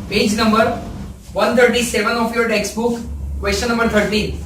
Page number 137 of your textbook. Question number 13.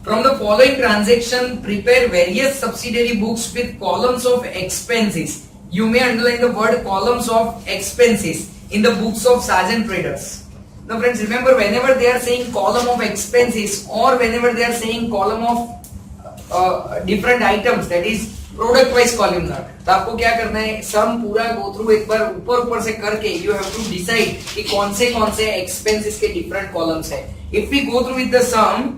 From the following transaction, prepare various subsidiary books with columns of expenses. You may underline the word columns of expenses in the books of Sargent Traders. Now friends, remember whenever they are saying column of expenses or whenever they are saying column of different items, that is product wise columnar, तो आपको क्या करना है, सम पूरा go through एक बार ऊपर से करके यू हैव टू डिसाइड कि कौन से एक्सपेंसेस के डिफरेंट कॉलम्स है. If we go through with the sum,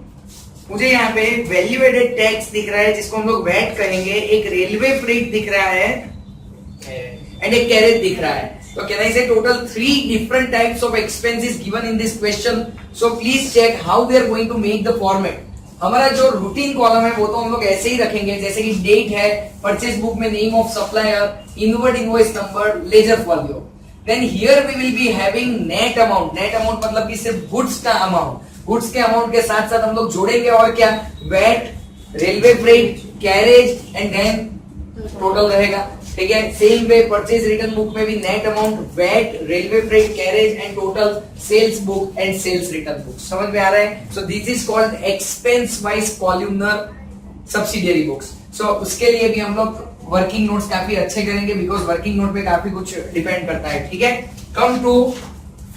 मुझे यहाँ पे वैल्यू एडेड टैक्स दिख रहा है जिसको हम लोग वैट कहेंगे, एक रेलवे फ्रेट दिख रहा है एंड एक कैरेज दिख रहा है. So can I say total 3 different types of expenses given in this question? So please check how they are going to make the format. हमारा जो रूटीन कॉलम है वो तो हम लोग ऐसे ही रखेंगे, जैसे कि डेट है, परचेज बुक में name of supplier, inward invoice number, ledger folio. Then here we will be having net amount. Net amount मतलब कि सिर्फ गुड्स का अमाउंट. गुड्स के अमाउंट के साथ साथ हम लोग जोड़ेंगे और क्या, VAT, railway freight, carriage and then total रहेगा. ठीक है. Same way purchase return book में भी net amount, VAT, railway freight, carriage and total, sales book and sales return book. समझ में आ रहा है? So this is called expense wise columnar subsidiary books. So उसके लिए भी हम लोग वर्किंग नोट्स काफी अच्छे करेंगे बिकॉज वर्किंग नोट पे काफी कुछ डिपेंड करता है. ठीक है. Come to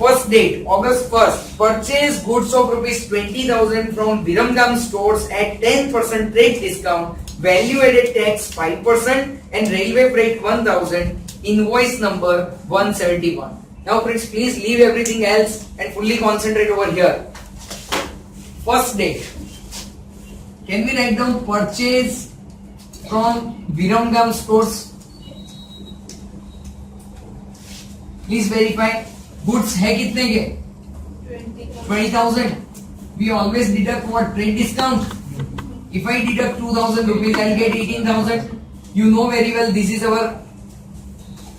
first date, August 1st, purchase goods of rupees 20,000 from Viramgam stores at 10% trade discount, value added tax 5% and railway freight 1,000, invoice number 171. Now friends, please leave everything else and fully concentrate over here. First date, can we write down purchase from Viramgam stores? Please verify. Goods है कितने के, 20,000. We always deduct what, trade discount. If I deduct 2,000 rupees, I'll get 18,000. You know very well this is our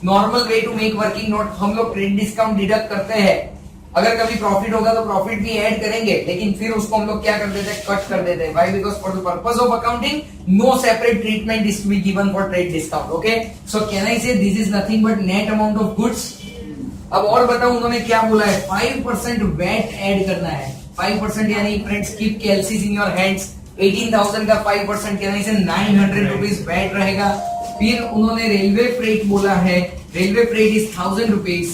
normal way to make working note. हम लोग trade discount deduct करते हैं. अगर कभी profit होगा तो प्रॉफिट भी ऐड करेंगे, लेकिन फिर उसको हम लोग क्या कर देते हैं, कट कर देते हैं. Why? Because for the purpose of accounting, no separate treatment is to be given for trade discount. Okay? So can I say this is nothing but net amount of goods? अब और बताओ उन्होंने क्या बोला है, 5% वैट ऐड करना है. 5% यानी friends keep calcis in your hands. 18,000 का 5% यानी से 900 रुपीज वैट रहेगा. फिर उन्होंने रेलवे फ्रेट बोला है, railway freight is 1,000 rupees.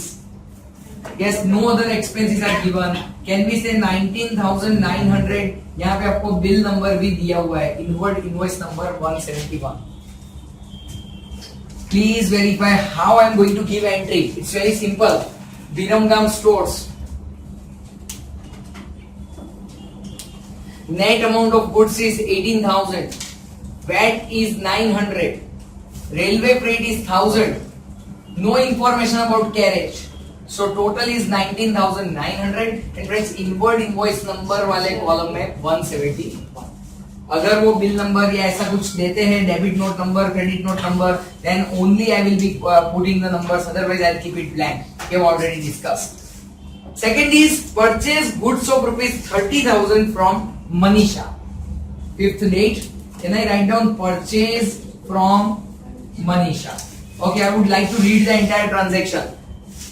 Yes, no other expenses are given. Can we say 19,900. यहाँ पे आपको बिल नंबर भी दिया हुआ है, inward invoice number 171. Please verify how I am going to give entry. It's very simple. Viramgam stores. Net amount of goods is 18,000. VAT is 900. Railway freight is 1,000. No information about carriage. So total is 19,900. And friends, inward invoice number वाले column में 171. अगर वो bill number या ऐसा कुछ देते हैं, debit note number, credit note number, then only I will be putting the numbers, otherwise I will keep it blank. We have already discussed. Second is purchase goods of rupees 30,000 from Manisha. Fifth date, can I write down purchase from Manisha? Okay, I would like to read the entire transaction.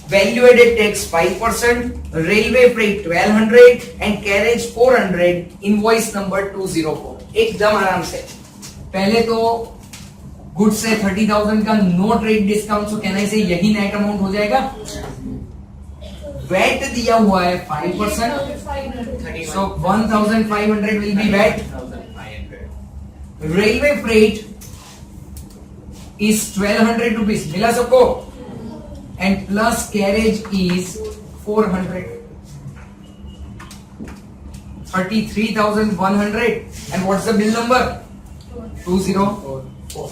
Value added tax 5%, railway freight 1,200 and carriage 400, invoice number 204. एकदम आराम से. पहले तो goods से 30,000 का no trade discount, सो कहना से यही नेट अमाउंट हो जाएगा. वैट दिया हुआ है 5%, so 1,500 will be VAT. Railway freight is 1,200 rupees, मिला सबको, and plus carriage is 400. 33,100. And what's the bill number? 204.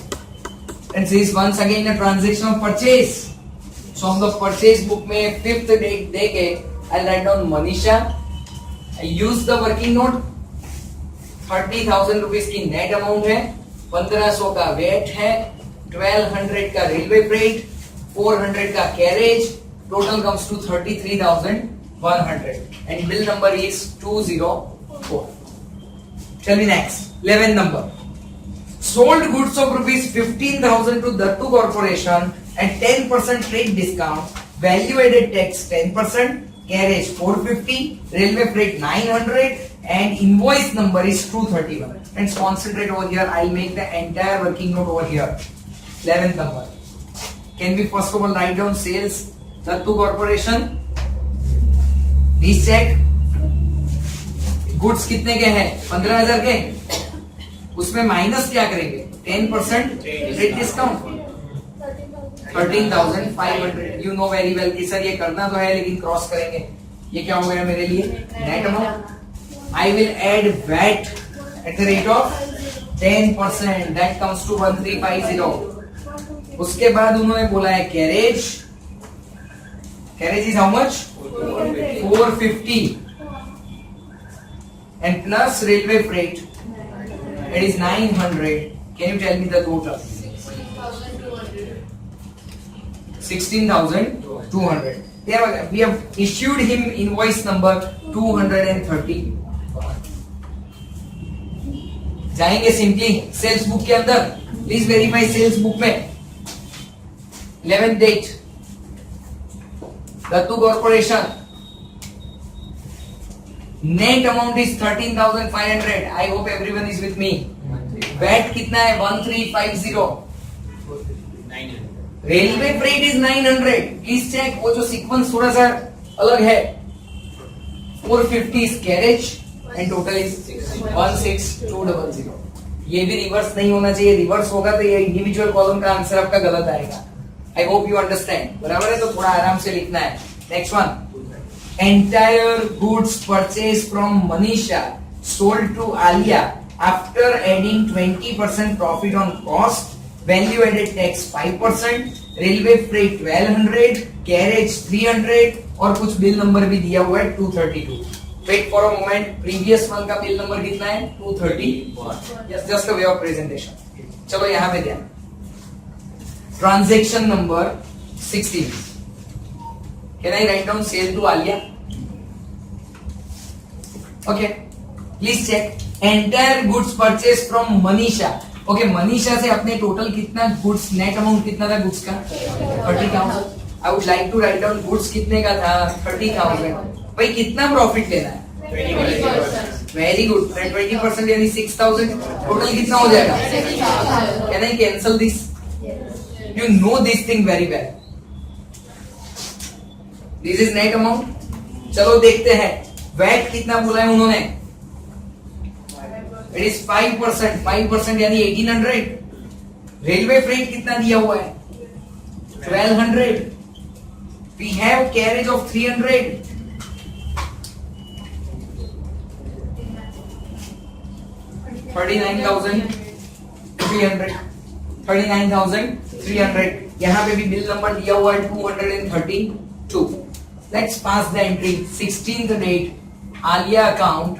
And says once again a transaction of purchase. So हम लोग परचेज बुक में फिफ्थ डेट देके I'll write down Manisha. I use the working note. 30,000 rupees की net amount है, 1,500 का wait है, 1,200 का railway freight, 400 का carriage, total comes to 33,100 and bill number is 204. Tell me next. 11 number. Sold goods of rupees 15,000 to Dattu Corporation at 10% trade discount. value added tax 10%, carriage 450, railway freight 900, and invoice number is 231. Friends, concentrate over here. I'll make the entire working note over here. 11th number. Can we first of all write down sales? Dattu Corporation. Please check. Goods कितने के हैं? 15,000 के. उसमें minus क्या करेंगे? 10% rate discount 13,500. You know very well कि sir ये करना तो है लेकिन क्रॉस करेंगे. ये क्या हो गया मेरे लिए? Net amount. I will add VAT at the rate of 10%. That comes to 1350. उसके बाद उन्होंने बोला है carriage. Carriage is how much? 450. And plus railway freight, it is 900. Can you tell me the total? 16,200. We have issued him invoice number 230. जाएंगे simply sales book के अंदर. Please verify sales book में 11th date Dattu corporation. Net amount is 13,500. I hope everyone is with me. VAT कितना है? 1350. Railway freight is 900. Please check. वो जो sequence थोड़ा सा अलग है. 450 is carriage and total is 16200. ये भी रिवर्स नहीं होना चाहिए. रिवर्स होगा तो ये इंडिविजुअल कॉलम का आंसर आपका गलत आएगा. I hope you understand. बराबर है? तो थोड़ा आराम से लिखना है. Next one. Entire goods purchased from Manisha sold to Alia after adding 20% profit on cost, value added tax 5%, railway freight 1200, carriage 300 और कुछ बिल नंबर भी दिया हुआ है 232. Wait for a moment. Previous one का बिल नंबर कितना है? 231. Yes, just a way of presentation. चलो यहाँ पे ध्यान. Transaction number 16. Can I write down sale to Alia? Okay. Please check. Entire goods purchased from Manisha. Okay, Manisha से अपने total कितना goods, net amount कितना था goods का? 30,000. I would like to write down goods कितने का था? 30,000. भाई कितना प्रॉफिट लेना है? 20%. Very good. 20% यानी 6,000. टोटल कितना हो जाएगा? 6,000. Can I cancel this? You know this thing very well. This is net amount. चलो देखते हैं. वैट कितना बोला है उन्होंने? It is 5%. 5% यानी 1800. रेलवे फ्रेट कितना दिया हुआ है? 1200. We have carriage of 300. $39,300. यहां पे भी बिल नंबर दिया हुआ है 232. Let's pass the entry. 16th date. Alia account.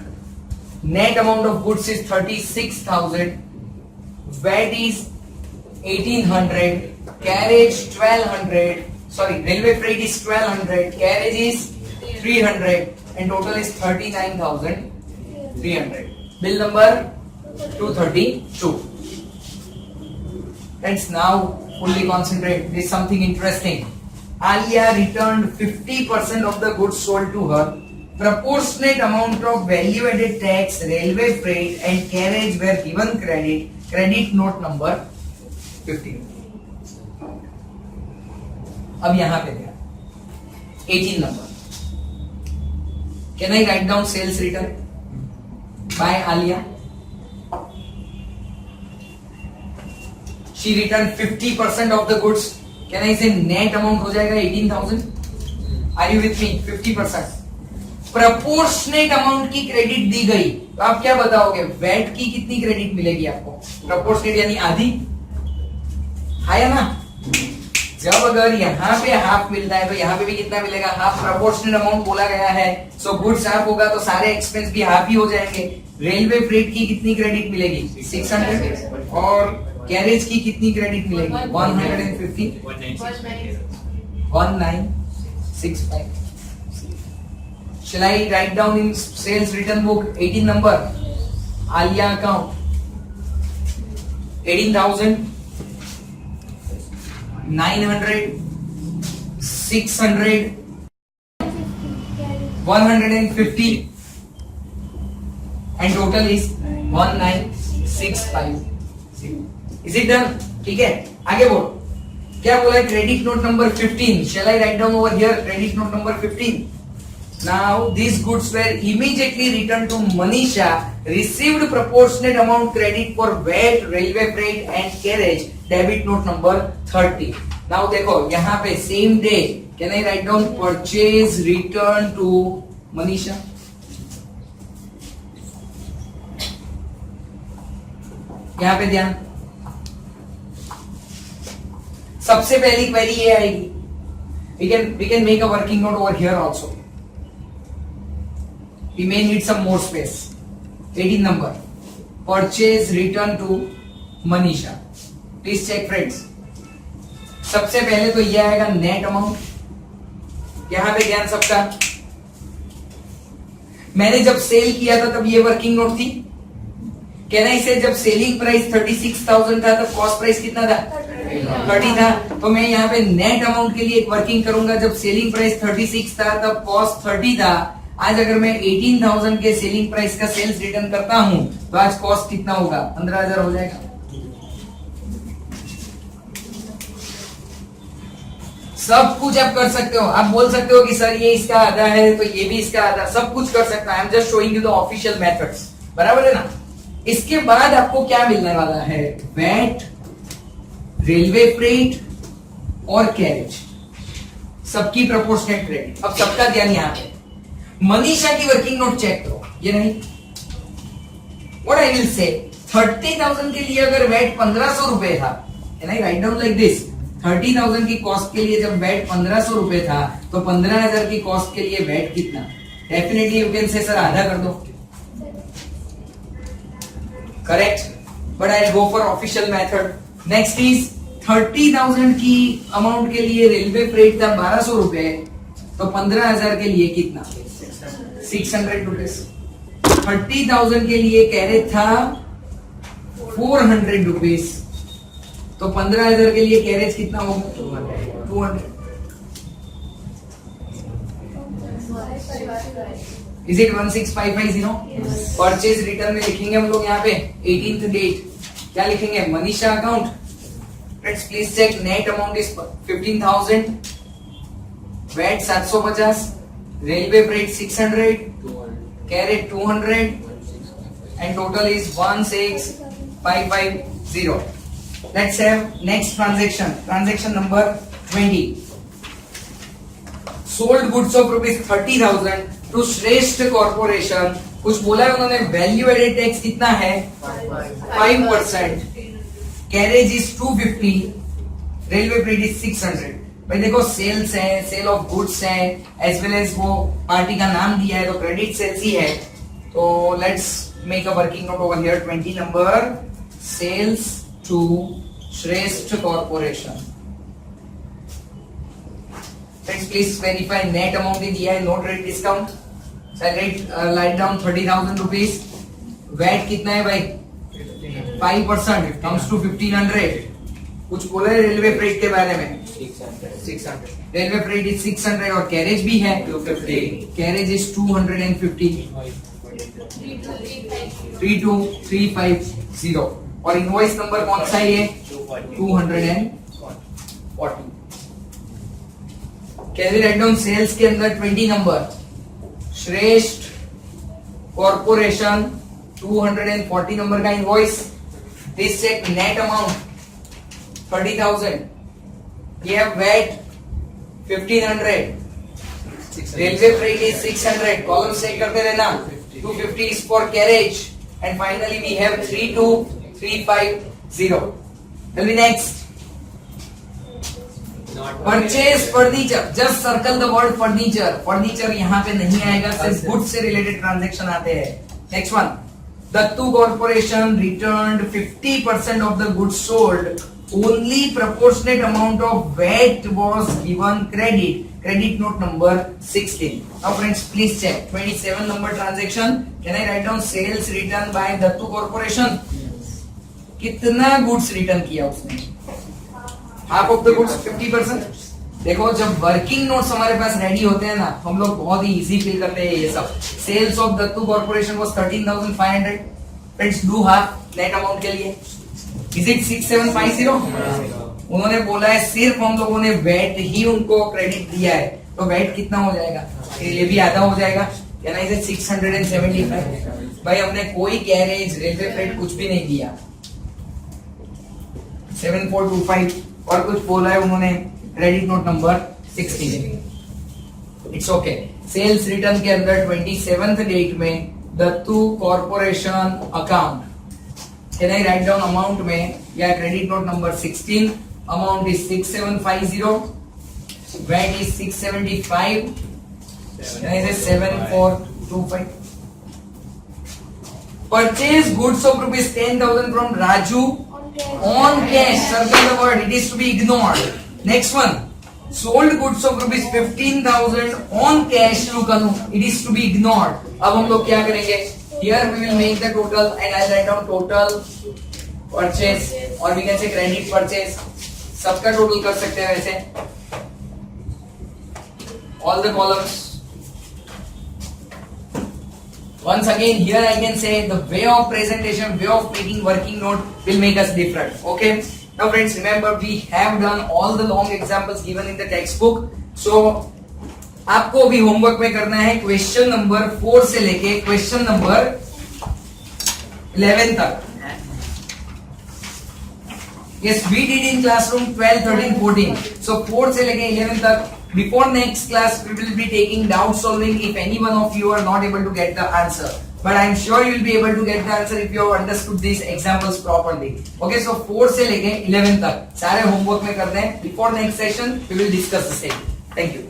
Net amount of goods is 36,000. VAT is 1,800. Carriage 1,200. Sorry, railway freight is 1,200. Carriage is 300. And total is 39,300. Bill number 232. Friends, now fully concentrate. There is something interesting. Alia returned 50% of the goods sold to her. Proportionate amount of value added tax, railway freight and carriage were given credit. Credit note number 15. अब यहां पे क्या? 18 number. Can I write down sales return by Alia? She returned 50% of the goods. Can I say net amount हो जाएगा 18,000? Are you with me? 50%. Proportionate amount की credit दी गई तो आप क्या बताओगे? वैट की कितनी क्रेडिट मिलेगी आपको? Proportionate यानी आधी है ना? जब अगर यहाँ पे हाफ मिलता है तो यहाँ पे भी कितना मिलेगा? हाफ. प्रोपोर्शनल अमाउंट बोला गया है. सो गुड्स हाफ होगा तो सारे एक्सपेंस भी हाफ ही हो जाएंगे. रेलवे फ्रेट की कितनी क्रेडिट मिलेगी? 600. और कैरेज की कितनी क्रेडिट मिलेगी? 150. 1965. Shall I write down in sales return book 18 number? Alia account 18,900 600, 150, and total is 1965. Is it done? ठीक है, आगे बोल. क्या बोला है? Credit note number 15. Shall I write down over here credit note number 15? Now these goods were immediately returned to Manisha, received proportionate amount credit for VAT, railway freight and carriage. Debit note number 30. Now देखो यहाँ पे same day. Can I write down purchase return to Manisha? यहाँ पे ध्यान. सबसे पहली query ये आएगी. We can make a working note over here also. We may need some more space. 18 number. Purchase return to Manisha. Please check friends. सबसे पहले तो ये आएगा नेट अमाउंट. यहां पे ध्यान सबका. मैंने जब सेल किया था तब ये वर्किंग नोट थी. कहना इसे जब सेलिंग प्राइस 36,000 था तब कॉस्ट प्राइस कितना था? 30 था. तो मैं यहाँ पे नेट अमाउंट के लिए एक वर्किंग करूंगा. जब सेलिंग प्राइस 36 था तब कॉस्ट 30 था. आज अगर मैं 18,000 के सेलिंग प्राइस का सेल्स रिटर्न करता हूं तो आज कॉस्ट कितना होगा? 15,000 हो जाएगा. सब कुछ आप कर सकते हो. आप बोल सकते हो कि सर ये इसका आधा है तो ये भी इसका आधा. सब कुछ कर सकता है. I am just showing you the official methods. बराबर है ना. इसके बाद आपको क्या मिलने वाला है? वैट, रेलवे फ्रेट और कैरेज, सबकी प्रोपोर्शनेट क्रेडिट. अब सबका ध्यान यहाँ पे. मनीषा की वर्किंग नोट चेक करो. ये नहीं. व्हाट आई विल से 30,000 के लिए अगर वैट 1,500 रुपए था, can I write down like this? 30,000 की कॉस्ट के लिए जब वैट 1,500 रुपए था तो 15,000 की कॉस्ट के लिए वैट कितना? Definitely you can say sir आधा कर दो. Correct. But I go for official method. Next is 30,000 की अमाउंट के लिए रेलवे फ्रेट था 1,200 रुपए. तो 15,000 के लिए कितना? 600 रुपीज. 30,000 के लिए कैरेज था 400 रुपीज. तो 15,000 के लिए कैरेज कितना होगा? 200. Is it 16550? परचेज रिटर्न में लिखेंगे हम लोग यहाँ पे 18th डेट. क्या लिखेंगे? Manisha account. Let's please check. Net amount is 15,000, VAT 750, railway freight 600, carriage 200 and total is 16,550. Let's have next transaction. Transaction number 20. Sold goods of rupees 30,000 to Shrestha Corporation. कुछ बोला है उन्होंने. वैल्यू एडेड टैक्स कितना है? 5%. Carriage is 250, railway freight is 600. भाई देखो sales है, cell of goods है, एज वेल एज वो पार्टी का नाम दिया है तो क्रेडिट सेल्स ही है. तो let's make a working note over here. 20 number. Sales to Shreshth corporation. Let's please verify. Net amount ही दिया है, not rate discount. Write down 30,000 rupees. VAT कितना है भाई? 5%. Comes to 1,500. कुछ बोला है रेलवे फ्रेट के बारे में? 600. रेलवे फ्रेट इज 600 और कैरेज भी है 250. Carriage is 250. 32350. और इनवॉइस नंबर कौन सा है ये? 240. Can we write down sales के अंदर 20 नंबर. श्रेष्ठ कॉर्पोरेशन 240 नंबर का invoice. This check net amount 30,000. ये है VAT 1,500. Railway freight is 600. Column check करते रहना. 250 is for carriage and finally we have 32,350. Tell me next. Purchase furniture. Just circle the word furniture. Furniture यहाँ पे नहीं आएगा, सिर्फ गुड्स से रिलेटेड ट्रांजैक्शन आते हैं. Next one. Dattu corporation returned 50% of the goods sold. Only proportionate amount of VAT was given credit. Credit note number 16. Now friends, please check. 27 number transaction. Can I write down sales return by Dattu Corporation? कितना goods return किया उसने? Half of the goods 50%. देखो जब working notes हमारे पास ready होते हैं ना, हम लोग बहुत ही इजी फील करते हैं ये सब. Sales of Dattu corporation was 13,500. Friends do half net amount के लिए. Is it 6750? उन्होंने बोला है सिर्फ हम लोगों ने वेट ही उनको क्रेडिट दिया है, तो वेट कितना हो जाएगा? ये भी आधा हो जाएगा. यानी इसे 675. भाई हमने कोई कैरेज रेलवे फ्रेट कुछ भी नहीं दिया. 7425 और कुछ बोला है उन्होंने credit note number 16. It's okay. Sales return के अंदर 27th डेट में Dattu corporation account, can I write down amount में या credit note number 16. Amount is 6750. VAT is 675. Can I say 7425? Purchase goods of rupees 10,000 from Raju on cash. Circle the word. It is to be ignored. Next one. Sold goods of rupees 15,000 on cash to Kanu. It is to be ignored. अब हम लोग क्या करेंगे? Here we will make the total and I'll write down total purchase or we can say credit purchase. सबका total कर सकते हैं वैसे. All the columns. Once again, here I can say the way of presentation, way of making working note will make us different. Okay. Now friends, remember we have done all the long examples given in the textbook. So आपको अभी homework में करना है question number 4 से लेके question number 11 तक. Yes, we did in classroom 12, 13, 14. So 4 से लेके 11 तक. Before next class, we will be taking doubt solving if any one of you are not able to get the answer. But I am sure you will be able to get the answer if you have understood these examples properly. Okay, so 4 से लेके 11 तक सारे homework में करते हैं. Before next session, we will discuss the same. Thank you.